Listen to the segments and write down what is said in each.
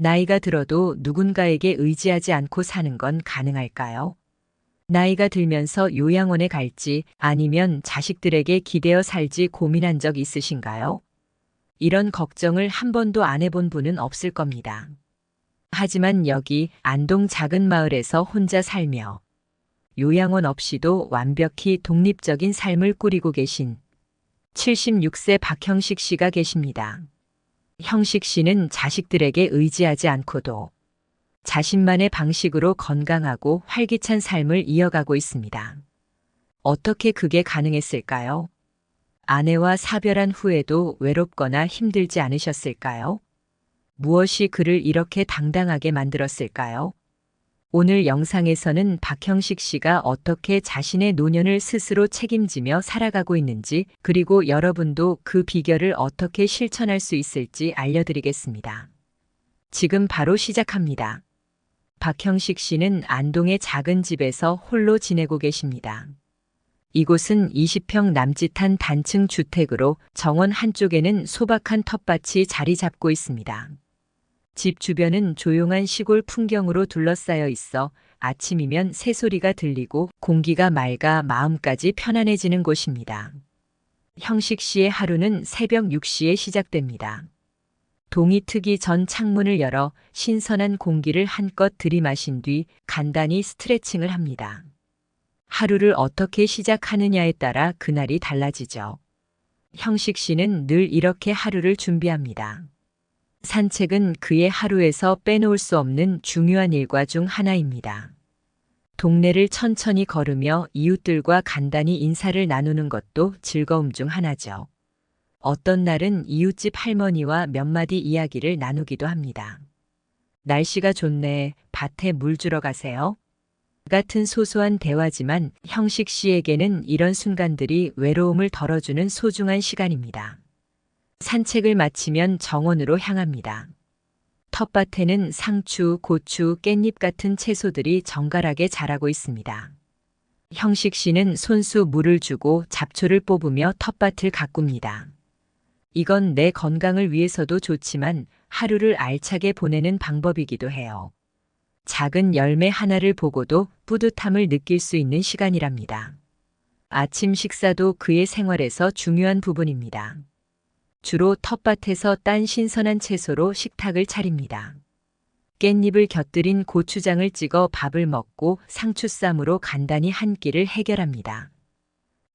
나이가 들어도 누군가에게 의지하지 않고 사는 건 가능할까요? 나이가 들면서 요양원에 갈지 아니면 자식들에게 기대어 살지 고민한 적 있으신가요? 이런 걱정을 한 번도 안 해본 분은 없을 겁니다. 하지만 여기 안동 작은 마을에서 혼자 살며 요양원 없이도 완벽히 독립적인 삶을 꾸리고 계신 76세 박형식 씨가 계십니다. 형식 씨는 자식들에게 의지하지 않고도 자신만의 방식으로 건강하고 활기찬 삶을 이어가고 있습니다. 어떻게 그게 가능했을까요? 아내와 사별한 후에도 외롭거나 힘들지 않으셨을까요? 무엇이 그를 이렇게 당당하게 만들었을까요? 오늘 영상에서는 박형식 씨가 어떻게 자신의 노년을 스스로 책임지며 살아가고 있는지, 그리고 여러분도 그 비결을 어떻게 실천할 수 있을지 알려드리겠습니다. 지금 바로 시작합니다. 박형식 씨는 안동의 작은 집에서 홀로 지내고 계십니다. 이곳은 20평 남짓한 단층 주택으로 정원 한쪽에는 소박한 텃밭이 자리 잡고 있습니다. 집 주변은 조용한 시골 풍경으로 둘러싸여 있어 아침이면 새소리가 들리고 공기가 맑아 마음까지 편안해지는 곳입니다. 형식 씨의 하루는 새벽 6시에 시작됩니다. 동이 트기 전 창문을 열어 신선한 공기를 한껏 들이마신 뒤 간단히 스트레칭을 합니다. 하루를 어떻게 시작하느냐에 따라 그날이 달라지죠. 형식 씨는 늘 이렇게 하루를 준비합니다. 산책은 그의 하루에서 빼놓을 수 없는 중요한 일과 중 하나입니다. 동네를 천천히 걸으며 이웃들과 간단히 인사를 나누는 것도 즐거움 중 하나죠. 어떤 날은 이웃집 할머니와 몇 마디 이야기를 나누기도 합니다. 날씨가 좋네, 밭에 물 주러 가세요? 같은 소소한 대화지만 형식 씨에게는 이런 순간들이 외로움을 덜어주는 소중한 시간입니다. 산책을 마치면 정원으로 향합니다. 텃밭에는 상추, 고추, 깻잎 같은 채소들이 정갈하게 자라고 있습니다. 형식 씨는 손수 물을 주고 잡초를 뽑으며 텃밭을 가꿉니다. 이건 내 건강을 위해서도 좋지만 하루를 알차게 보내는 방법이기도 해요. 작은 열매 하나를 보고도 뿌듯함을 느낄 수 있는 시간이랍니다. 아침 식사도 그의 생활에서 중요한 부분입니다. 주로 텃밭에서 딴 신선한 채소로 식탁을 차립니다. 깻잎을 곁들인 고추장을 찍어 밥을 먹고 상추쌈으로 간단히 한 끼를 해결합니다.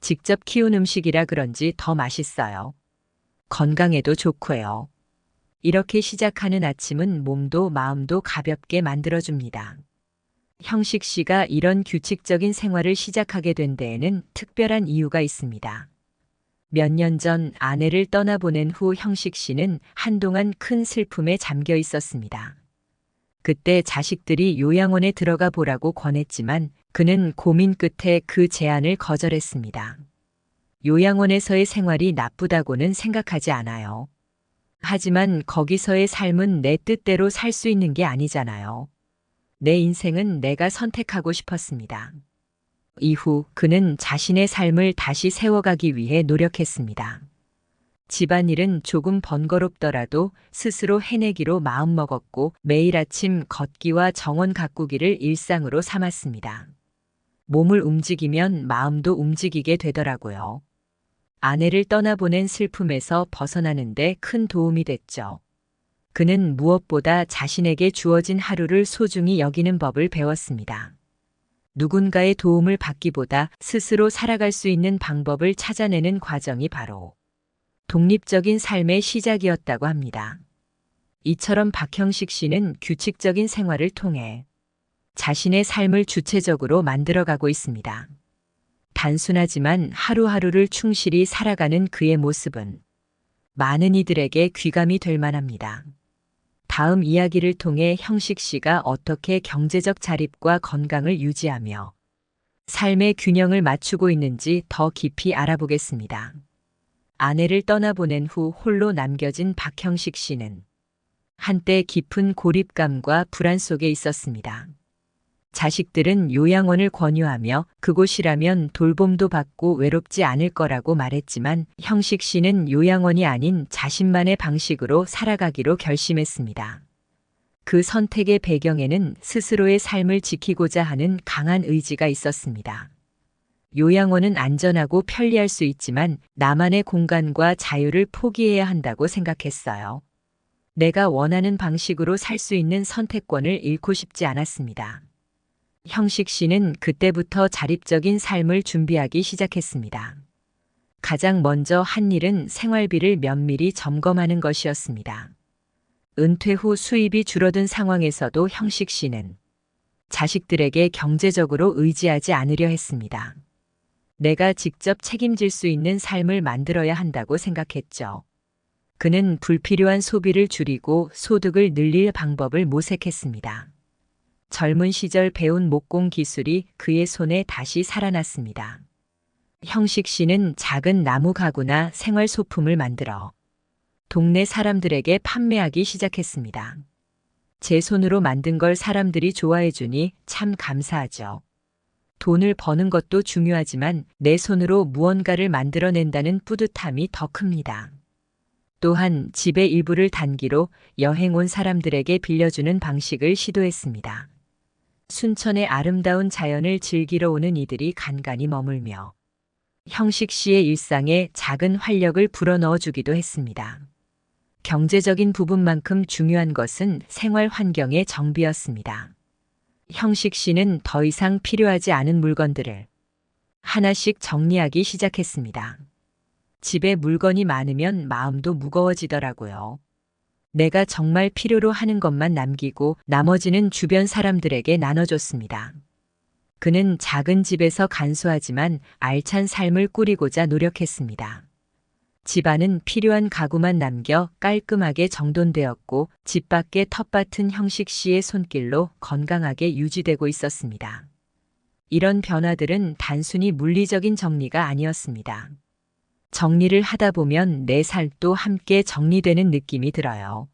직접 키운 음식이라 그런지 더 맛있어요. 건강에도 좋고요. 이렇게 시작하는 아침은 몸도 마음도 가볍게 만들어줍니다. 형식 씨가 이런 규칙적인 생활을 시작하게 된 데에는 특별한 이유가 있습니다. 몇 년 전 아내를 떠나보낸 후 형식 씨는 한동안 큰 슬픔에 잠겨 있었습니다. 그때 자식들이 요양원에 들어가 보라고 권했지만 그는 고민 끝에 그 제안을 거절했습니다. 요양원에서의 생활이 나쁘다고는 생각하지 않아요. 하지만 거기서의 삶은 내 뜻대로 살 수 있는 게 아니잖아요. 내 인생은 내가 선택하고 싶었습니다. 이후 그는 자신의 삶을 다시 세워가기 위해 노력했습니다. 집안일은 조금 번거롭더라도 스스로 해내기로 마음먹었고 매일 아침 걷기와 정원 가꾸기를 일상으로 삼았습니다. 몸을 움직이면 마음도 움직이게 되더라고요. 아내를 떠나보낸 슬픔에서 벗어나는 데 큰 도움이 됐죠. 그는 무엇보다 자신에게 주어진 하루를 소중히 여기는 법을 배웠습니다. 누군가의 도움을 받기보다 스스로 살아갈 수 있는 방법을 찾아내는 과정이 바로 독립적인 삶의 시작이었다고 합니다. 이처럼 박형식 씨는 규칙적인 생활을 통해 자신의 삶을 주체적으로 만들어가고 있습니다. 단순하지만 하루하루를 충실히 살아가는 그의 모습은 많은 이들에게 귀감이 될 만합니다. 다음 이야기를 통해 형식 씨가 어떻게 경제적 자립과 건강을 유지하며 삶의 균형을 맞추고 있는지 더 깊이 알아보겠습니다. 아내를 떠나보낸 후 홀로 남겨진 박형식 씨는 한때 깊은 고립감과 불안 속에 있었습니다. 자식들은 요양원을 권유하며 그곳이라면 돌봄도 받고 외롭지 않을 거라고 말했지만 형식 씨는 요양원이 아닌 자신만의 방식으로 살아가기로 결심했습니다. 그 선택의 배경에는 스스로의 삶을 지키고자 하는 강한 의지가 있었습니다. 요양원은 안전하고 편리할 수 있지만 나만의 공간과 자유를 포기해야 한다고 생각했어요. 내가 원하는 방식으로 살 수 있는 선택권을 잃고 싶지 않았습니다. 형식 씨는 그때부터 자립적인 삶을 준비하기 시작했습니다. 가장 먼저 한 일은 생활비를 면밀히 점검하는 것이었습니다. 은퇴 후 수입이 줄어든 상황에서도 형식 씨는 자식들에게 경제적으로 의지하지 않으려 했습니다. 내가 직접 책임질 수 있는 삶을 만들어야 한다고 생각했죠. 그는 불필요한 소비를 줄이고 소득을 늘릴 방법을 모색했습니다. 젊은 시절 배운 목공 기술이 그의 손에 다시 살아났습니다. 형식 씨는 작은 나무 가구나 생활 소품을 만들어 동네 사람들에게 판매하기 시작했습니다. 제 손으로 만든 걸 사람들이 좋아해 주니 참 감사하죠. 돈을 버는 것도 중요하지만 내 손으로 무언가를 만들어낸다는 뿌듯함이 더 큽니다. 또한 집의 일부를 단기로 여행 온 사람들에게 빌려주는 방식을 시도했습니다. 순천의 아름다운 자연을 즐기러 오는 이들이 간간히 머물며 형식 씨의 일상에 작은 활력을 불어넣어 주기도 했습니다. 경제적인 부분만큼 중요한 것은 생활 환경의 정비였습니다. 형식 씨는 더 이상 필요하지 않은 물건들을 하나씩 정리하기 시작했습니다. 집에 물건이 많으면 마음도 무거워지더라고요. 내가 정말 필요로 하는 것만 남기고 나머지는 주변 사람들에게 나눠줬습니다. 그는 작은 집에서 간소하지만 알찬 삶을 꾸리고자 노력했습니다. 집안은 필요한 가구만 남겨 깔끔하게 정돈되었고 집 밖의 텃밭은 형식 씨의 손길로 건강하게 유지되고 있었습니다. 이런 변화들은 단순히 물리적인 정리가 아니었습니다. 정리를 하다 보면 내 삶도 함께 정리되는 느낌이 들어요.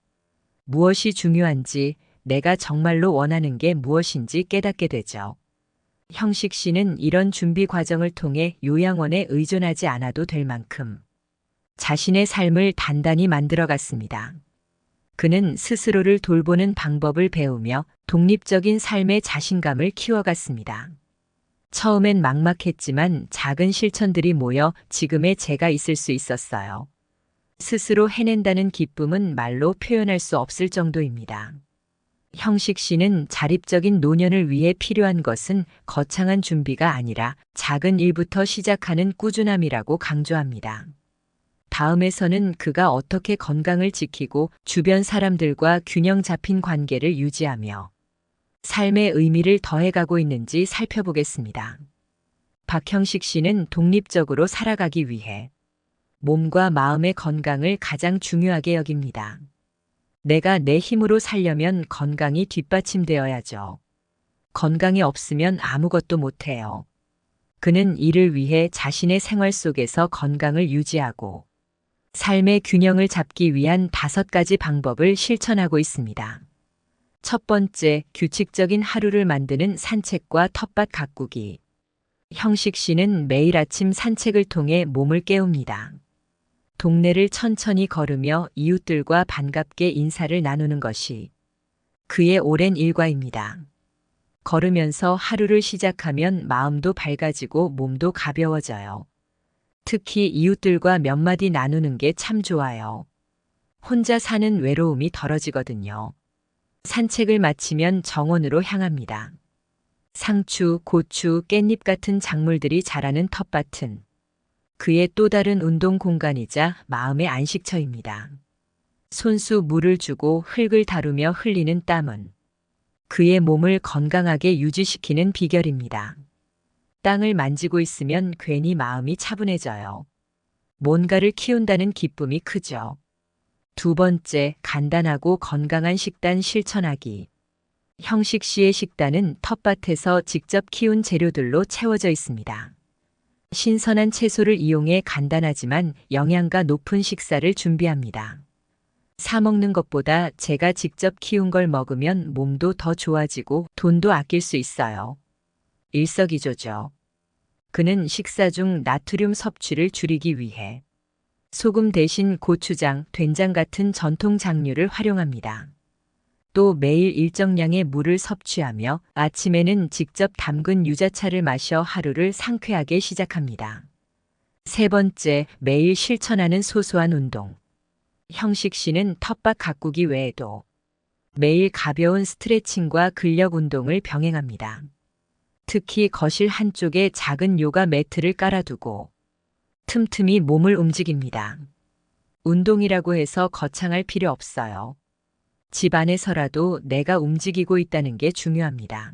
무엇이 중요한지, 내가 정말로 원하는 게 무엇인지 깨닫게 되죠. 형식 씨는 이런 준비 과정을 통해 요양원에 의존하지 않아도 될 만큼 자신의 삶을 단단히 만들어갔습니다. 그는 스스로를 돌보는 방법을 배우며 독립적인 삶의 자신감을 키워갔습니다. 처음엔 막막했지만 작은 실천들이 모여 지금의 제가 있을 수 있었어요. 스스로 해낸다는 기쁨은 말로 표현할 수 없을 정도입니다. 형식 씨는 자립적인 노년을 위해 필요한 것은 거창한 준비가 아니라 작은 일부터 시작하는 꾸준함이라고 강조합니다. 다음에서는 그가 어떻게 건강을 지키고 주변 사람들과 균형 잡힌 관계를 유지하며 삶의 의미를 더해가고 있는지 살펴보겠습니다. 박형식 씨는 독립적으로 살아가기 위해 몸과 마음의 건강을 가장 중요하게 여깁니다. 내가 내 힘으로 살려면 건강이 뒷받침되어야죠. 건강이 없으면 아무것도 못해요. 그는 이를 위해 자신의 생활 속에서 건강을 유지하고 삶의 균형을 잡기 위한 5가지 방법을 실천하고 있습니다. 첫 번째, 규칙적인 하루를 만드는 산책과 텃밭 가꾸기. 형식 씨는 매일 아침 산책을 통해 몸을 깨웁니다. 동네를 천천히 걸으며 이웃들과 반갑게 인사를 나누는 것이 그의 오랜 일과입니다. 걸으면서 하루를 시작하면 마음도 밝아지고 몸도 가벼워져요. 특히 이웃들과 몇 마디 나누는 게 참 좋아요. 혼자 사는 외로움이 덜어지거든요. 산책을 마치면 정원으로 향합니다. 상추, 고추, 깻잎 같은 작물들이 자라는 텃밭은 그의 또 다른 운동 공간이자 마음의 안식처입니다. 손수 물을 주고 흙을 다루며 흘리는 땀은 그의 몸을 건강하게 유지시키는 비결입니다. 땅을 만지고 있으면 괜히 마음이 차분해져요. 뭔가를 키운다는 기쁨이 크죠. 두 번째, 간단하고 건강한 식단 실천하기. 형식 씨의 식단은 텃밭에서 직접 키운 재료들로 채워져 있습니다. 신선한 채소를 이용해 간단하지만 영양가 높은 식사를 준비합니다. 사 먹는 것보다 제가 직접 키운 걸 먹으면 몸도 더 좋아지고 돈도 아낄 수 있어요. 일석이조죠. 그는 식사 중 나트륨 섭취를 줄이기 위해 소금 대신 고추장, 된장 같은 전통 장류를 활용합니다. 또 매일 일정량의 물을 섭취하며 아침에는 직접 담근 유자차를 마셔 하루를 상쾌하게 시작합니다. 세 번째, 매일 실천하는 소소한 운동. 형식 씨는 텃밭 가꾸기 외에도 매일 가벼운 스트레칭과 근력 운동을 병행합니다. 특히 거실 한쪽에 작은 요가 매트를 깔아두고 틈틈이 몸을 움직입니다. 운동이라고 해서 거창할 필요 없어요. 집 안에서라도 내가 움직이고 있다는 게 중요합니다.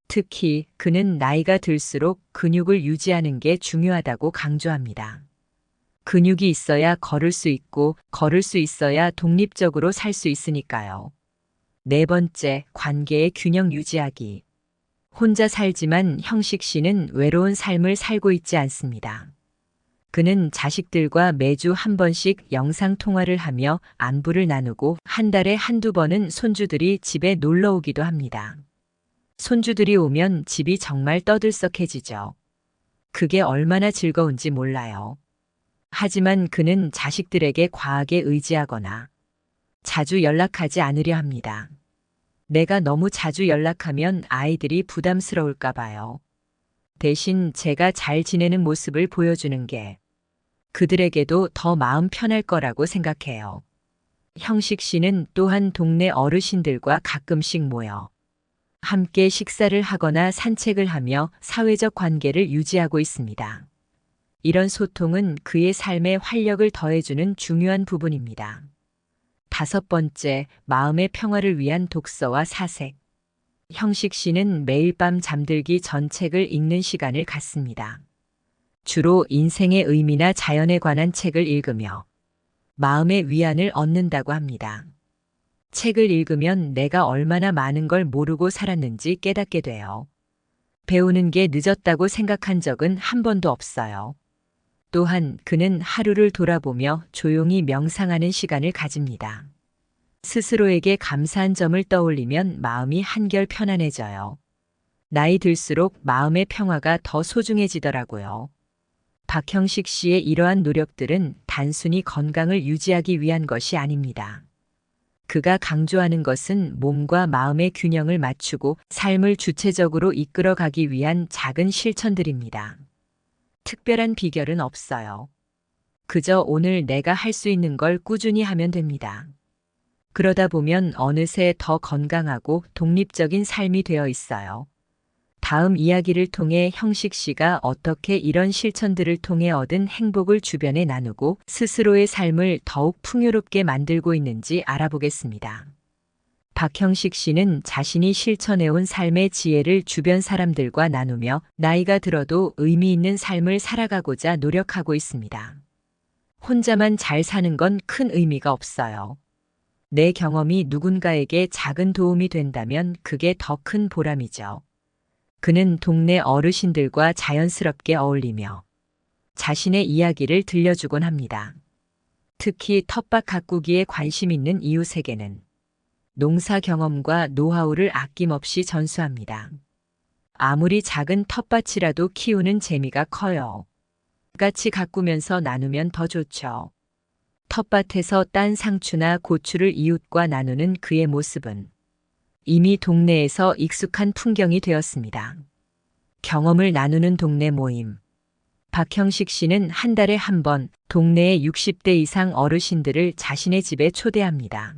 특히 그는 나이가 들수록 근육을 유지하는 게 중요하다고 강조합니다. 근육이 있어야 걸을 수 있고 걸을 수 있어야 독립적으로 살 수 있으니까요. 네 번째, 관계의 균형 유지하기. 혼자 살지만 형식 씨는 외로운 삶을 살고 있지 않습니다. 그는 자식들과 매주 한 번씩 영상 통화를 하며 안부를 나누고 한 달에 한두 번은 손주들이 집에 놀러 오기도 합니다. 손주들이 오면 집이 정말 떠들썩해지죠. 그게 얼마나 즐거운지 몰라요. 하지만 그는 자식들에게 과하게 의지하거나 자주 연락하지 않으려 합니다. 내가 너무 자주 연락하면 아이들이 부담스러울까 봐요. 대신 제가 잘 지내는 모습을 보여주는 게 그들에게도 더 마음 편할 거라고 생각해요. 형식 씨는 또한 동네 어르신들과 가끔씩 모여 함께 식사를 하거나 산책을 하며 사회적 관계를 유지하고 있습니다. 이런 소통은 그의 삶에 활력을 더해주는 중요한 부분입니다. 다섯 번째, 마음의 평화를 위한 독서와 사색. 형식 씨는 매일 밤 잠들기 전 책을 읽는 시간을 갖습니다. 주로 인생의 의미나 자연에 관한 책을 읽으며 마음의 위안을 얻는다고 합니다. 책을 읽으면 내가 얼마나 많은 걸 모르고 살았는지 깨닫게 돼요. 배우는 게 늦었다고 생각한 적은 한 번도 없어요. 또한 그는 하루를 돌아보며 조용히 명상하는 시간을 가집니다. 스스로에게 감사한 점을 떠올리면 마음이 한결 편안해져요. 나이 들수록 마음의 평화가 더 소중해지더라고요. 박형식 씨의 이러한 노력들은 단순히 건강을 유지하기 위한 것이 아닙니다. 그가 강조하는 것은 몸과 마음의 균형을 맞추고 삶을 주체적으로 이끌어가기 위한 작은 실천들입니다. 특별한 비결은 없어요. 그저 오늘 내가 할 수 있는 걸 꾸준히 하면 됩니다. 그러다 보면 어느새 더 건강하고 독립적인 삶이 되어 있어요. 다음 이야기를 통해 형식 씨가 어떻게 이런 실천들을 통해 얻은 행복을 주변에 나누고 스스로의 삶을 더욱 풍요롭게 만들고 있는지 알아보겠습니다. 박형식 씨는 자신이 실천해온 삶의 지혜를 주변 사람들과 나누며 나이가 들어도 의미 있는 삶을 살아가고자 노력하고 있습니다. 혼자만 잘 사는 건 큰 의미가 없어요. 내 경험이 누군가에게 작은 도움이 된다면 그게 더 큰 보람이죠. 그는 동네 어르신들과 자연스럽게 어울리며 자신의 이야기를 들려주곤 합니다. 특히 텃밭 가꾸기에 관심 있는 이웃에게는 농사 경험과 노하우를 아낌없이 전수합니다. 아무리 작은 텃밭이라도 키우는 재미가 커요. 같이 가꾸면서 나누면 더 좋죠. 텃밭에서 딴 상추나 고추를 이웃과 나누는 그의 모습은 이미 동네에서 익숙한 풍경이 되었습니다. 경험을 나누는 동네 모임. 박형식 씨는 한 달에 한 번 동네의 60대 이상 어르신들을 자신의 집에 초대합니다.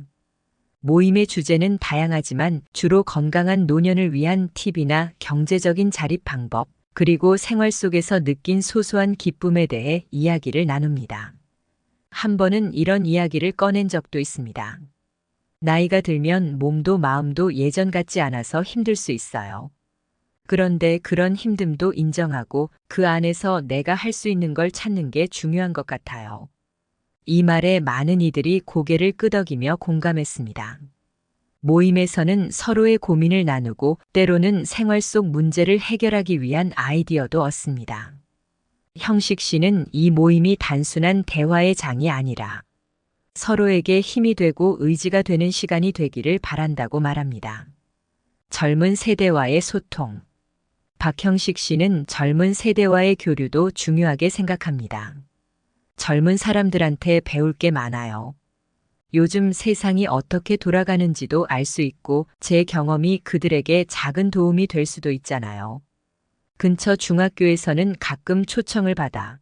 모임의 주제는 다양하지만 주로 건강한 노년을 위한 팁이나 경제적인 자립 방법, 그리고 생활 속에서 느낀 소소한 기쁨에 대해 이야기를 나눕니다. 한 번은 이런 이야기를 꺼낸 적도 있습니다. 나이가 들면 몸도 마음도 예전 같지 않아서 힘들 수 있어요. 그런데 그런 힘듦도 인정하고 그 안에서 내가 할 수 있는 걸 찾는 게 중요한 것 같아요. 이 말에 많은 이들이 고개를 끄덕이며 공감했습니다. 모임에서는 서로의 고민을 나누고 때로는 생활 속 문제를 해결하기 위한 아이디어도 얻습니다. 형식 씨는 이 모임이 단순한 대화의 장이 아니라 서로에게 힘이 되고 의지가 되는 시간이 되기를 바란다고 말합니다. 젊은 세대와의 소통. 박형식 씨는 젊은 세대와의 교류도 중요하게 생각합니다. 젊은 사람들한테 배울 게 많아요. 요즘 세상이 어떻게 돌아가는지도 알 수 있고 제 경험이 그들에게 작은 도움이 될 수도 있잖아요. 근처 중학교에서는 가끔 초청을 받아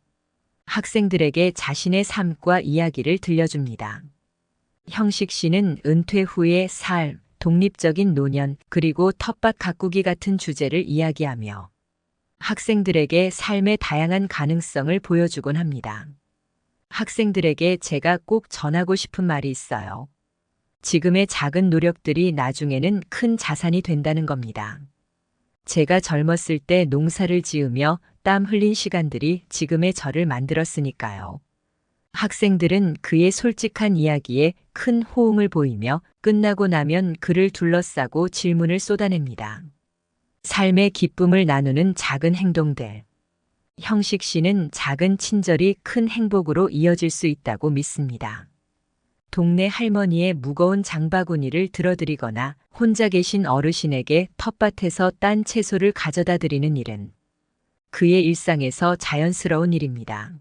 학생들에게 자신의 삶과 이야기를 들려줍니다. 형식 씨는 은퇴 후의 삶, 독립적인 노년, 그리고 텃밭 가꾸기 같은 주제를 이야기하며 학생들에게 삶의 다양한 가능성을 보여주곤 합니다. 학생들에게 제가 꼭 전하고 싶은 말이 있어요. 지금의 작은 노력들이 나중에는 큰 자산이 된다는 겁니다. 제가 젊었을 때 농사를 지으며 땀 흘린 시간들이 지금의 저를 만들었으니까요. 학생들은 그의 솔직한 이야기에 큰 호응을 보이며 끝나고 나면 그를 둘러싸고 질문을 쏟아냅니다. 삶의 기쁨을 나누는 작은 행동들. 형식 씨는 작은 친절이 큰 행복으로 이어질 수 있다고 믿습니다. 동네 할머니의 무거운 장바구니를 들어드리거나 혼자 계신 어르신에게 텃밭에서 딴 채소를 가져다 드리는 일은 그의 일상에서 자연스러운 일입니다.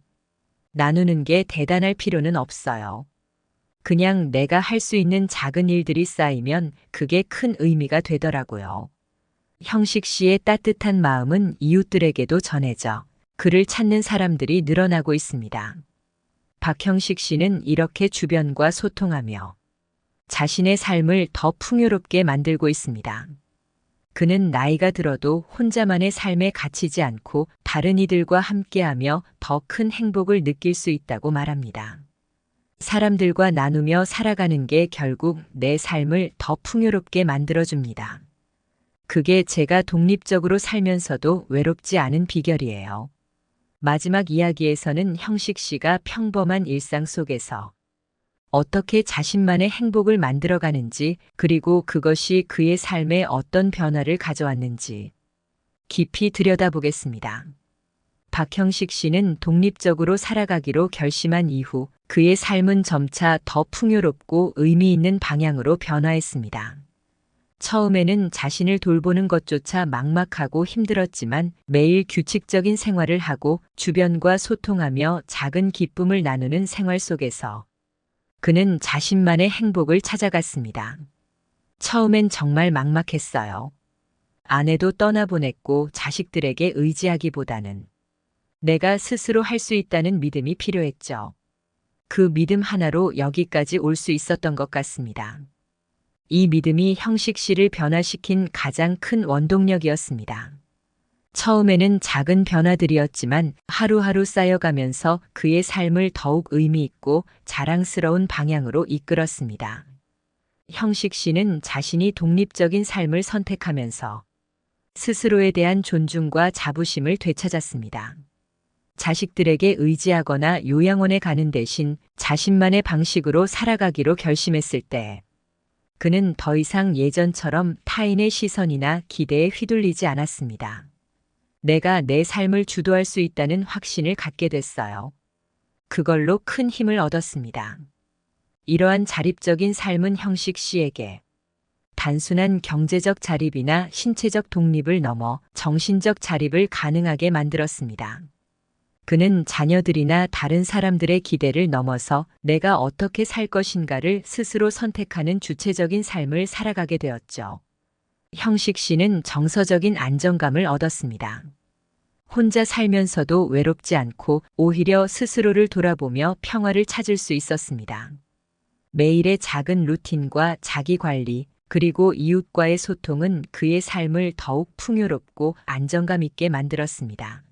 나누는 게 대단할 필요는 없어요. 그냥 내가 할 수 있는 작은 일들이 쌓이면 그게 큰 의미가 되더라고요. 형식 씨의 따뜻한 마음은 이웃들에게도 전해져 그를 찾는 사람들이 늘어나고 있습니다. 박형식 씨는 이렇게 주변과 소통하며 자신의 삶을 더 풍요롭게 만들고 있습니다. 그는 나이가 들어도 혼자만의 삶에 갇히지 않고 다른 이들과 함께하며 더 큰 행복을 느낄 수 있다고 말합니다. 사람들과 나누며 살아가는 게 결국 내 삶을 더 풍요롭게 만들어줍니다. 그게 제가 독립적으로 살면서도 외롭지 않은 비결이에요. 마지막 이야기에서는 형식 씨가 평범한 일상 속에서 어떻게 자신만의 행복을 만들어가는지, 그리고 그것이 그의 삶에 어떤 변화를 가져왔는지 깊이 들여다보겠습니다. 박형식 씨는 독립적으로 살아가기로 결심한 이후 그의 삶은 점차 더 풍요롭고 의미 있는 방향으로 변화했습니다. 처음에는 자신을 돌보는 것조차 막막하고 힘들었지만 매일 규칙적인 생활을 하고 주변과 소통하며 작은 기쁨을 나누는 생활 속에서 그는 자신만의 행복을 찾아갔습니다. 처음엔 정말 막막했어요. 아내도 떠나보냈고 자식들에게 의지하기보다는 내가 스스로 할 수 있다는 믿음이 필요했죠. 그 믿음 하나로 여기까지 올 수 있었던 것 같습니다. 이 믿음이 형식 씨를 변화시킨 가장 큰 원동력이었습니다. 처음에는 작은 변화들이었지만 하루하루 쌓여가면서 그의 삶을 더욱 의미 있고 자랑스러운 방향으로 이끌었습니다. 형식 씨는 자신이 독립적인 삶을 선택하면서 스스로에 대한 존중과 자부심을 되찾았습니다. 자식들에게 의지하거나 요양원에 가는 대신 자신만의 방식으로 살아가기로 결심했을 때 그는 더 이상 예전처럼 타인의 시선이나 기대에 휘둘리지 않았습니다. 내가 내 삶을 주도할 수 있다는 확신을 갖게 됐어요. 그걸로 큰 힘을 얻었습니다. 이러한 자립적인 삶은 형식 씨에게 단순한 경제적 자립이나 신체적 독립을 넘어 정신적 자립을 가능하게 만들었습니다. 그는 자녀들이나 다른 사람들의 기대를 넘어서 내가 어떻게 살 것인가를 스스로 선택하는 주체적인 삶을 살아가게 되었죠. 형식 씨는 정서적인 안정감을 얻었습니다. 혼자 살면서도 외롭지 않고 오히려 스스로를 돌아보며 평화를 찾을 수 있었습니다. 매일의 작은 루틴과 자기 관리, 그리고 이웃과의 소통은 그의 삶을 더욱 풍요롭고 안정감 있게 만들었습니다.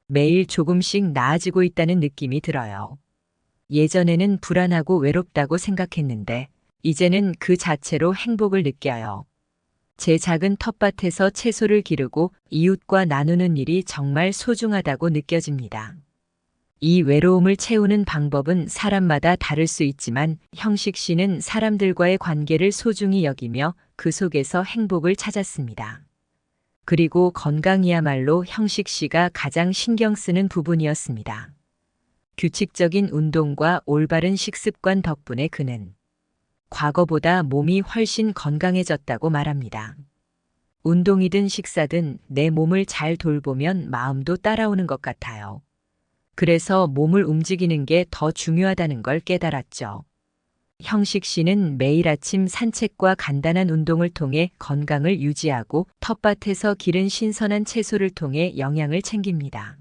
매일 조금씩 나아지고 있다는 느낌이 들어요. 예전에는 불안하고 외롭다고 생각했는데 이제는 그 자체로 행복을 느껴요. 제 작은 텃밭에서 채소를 기르고 이웃과 나누는 일이 정말 소중하다고 느껴집니다. 이 외로움을 채우는 방법은 사람마다 다를 수 있지만 형식 씨는 사람들과의 관계를 소중히 여기며 그 속에서 행복을 찾았습니다. 그리고 건강이야말로 형식 씨가 가장 신경 쓰는 부분이었습니다. 규칙적인 운동과 올바른 식습관 덕분에 그는 과거보다 몸이 훨씬 건강해졌다고 말합니다. 운동이든 식사든 내 몸을 잘 돌보면 마음도 따라오는 것 같아요. 그래서 몸을 움직이는 게 더 중요하다는 걸 깨달았죠. 형식 씨는 매일 아침 산책과 간단한 운동을 통해 건강을 유지하고 텃밭에서 기른 신선한 채소를 통해 영양을 챙깁니다.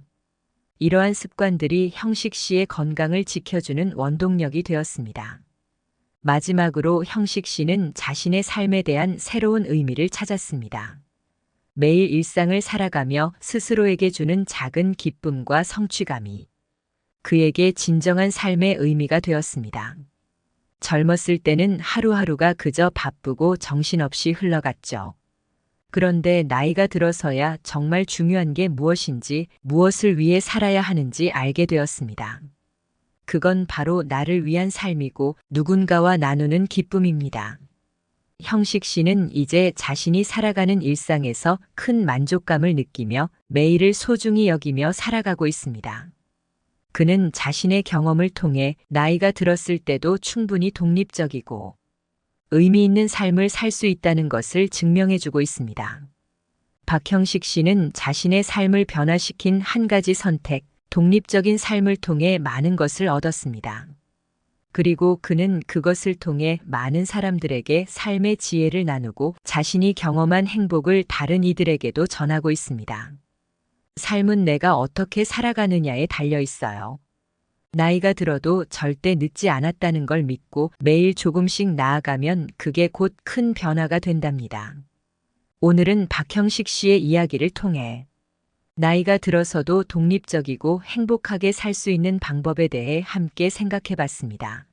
이러한 습관들이 형식 씨의 건강을 지켜주는 원동력이 되었습니다. 마지막으로 형식 씨는 자신의 삶에 대한 새로운 의미를 찾았습니다. 매일 일상을 살아가며 스스로에게 주는 작은 기쁨과 성취감이 그에게 진정한 삶의 의미가 되었습니다. 젊었을 때는 하루하루가 그저 바쁘고 정신없이 흘러갔죠. 그런데 나이가 들어서야 정말 중요한 게 무엇인지, 무엇을 위해 살아야 하는지 알게 되었습니다. 그건 바로 나를 위한 삶이고 누군가와 나누는 기쁨입니다. 형식 씨는 이제 자신이 살아가는 일상에서 큰 만족감을 느끼며 매일을 소중히 여기며 살아가고 있습니다. 그는 자신의 경험을 통해 나이가 들었을 때도 충분히 독립적이고 의미 있는 삶을 살 수 있다는 것을 증명해주고 있습니다. 박형식 씨는 자신의 삶을 변화시킨 한 가지 선택, 독립적인 삶을 통해 많은 것을 얻었습니다. 그리고 그는 그것을 통해 많은 사람들에게 삶의 지혜를 나누고 자신이 경험한 행복을 다른 이들에게도 전하고 있습니다. 삶은 내가 어떻게 살아가느냐에 달려 있어요. 나이가 들어도 절대 늦지 않았다는 걸 믿고 매일 조금씩 나아가면 그게 곧 큰 변화가 된답니다. 오늘은 박형식 씨의 이야기를 통해 나이가 들어서도 독립적이고 행복하게 살 수 있는 방법에 대해 함께 생각해 봤습니다.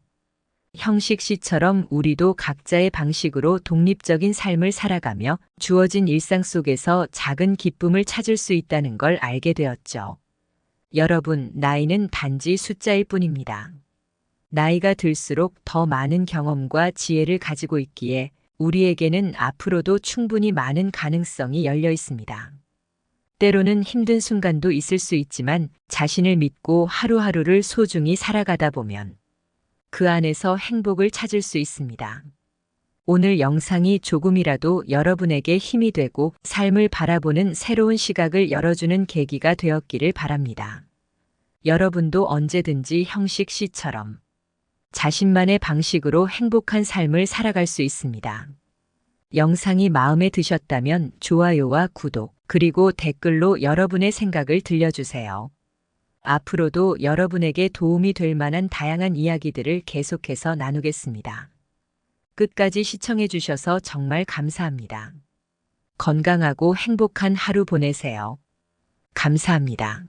형식 씨처럼 우리도 각자의 방식으로 독립적인 삶을 살아가며 주어진 일상 속에서 작은 기쁨을 찾을 수 있다는 걸 알게 되었죠. 여러분, 나이는 단지 숫자일 뿐입니다. 나이가 들수록 더 많은 경험과 지혜를 가지고 있기에 우리에게는 앞으로도 충분히 많은 가능성이 열려 있습니다. 때로는 힘든 순간도 있을 수 있지만 자신을 믿고 하루하루를 소중히 살아가다 보면 그 안에서 행복을 찾을 수 있습니다. 오늘 영상이 조금이라도 여러분에게 힘이 되고 삶을 바라보는 새로운 시각을 열어주는 계기가 되었기를 바랍니다. 여러분도 언제든지 형식 씨처럼 자신만의 방식으로 행복한 삶을 살아갈 수 있습니다. 영상이 마음에 드셨다면 좋아요와 구독, 그리고 댓글로 여러분의 생각을 들려주세요. 앞으로도 여러분에게 도움이 될 만한 다양한 이야기들을 계속해서 나누겠습니다. 끝까지 시청해 주셔서 정말 감사합니다. 건강하고 행복한 하루 보내세요. 감사합니다.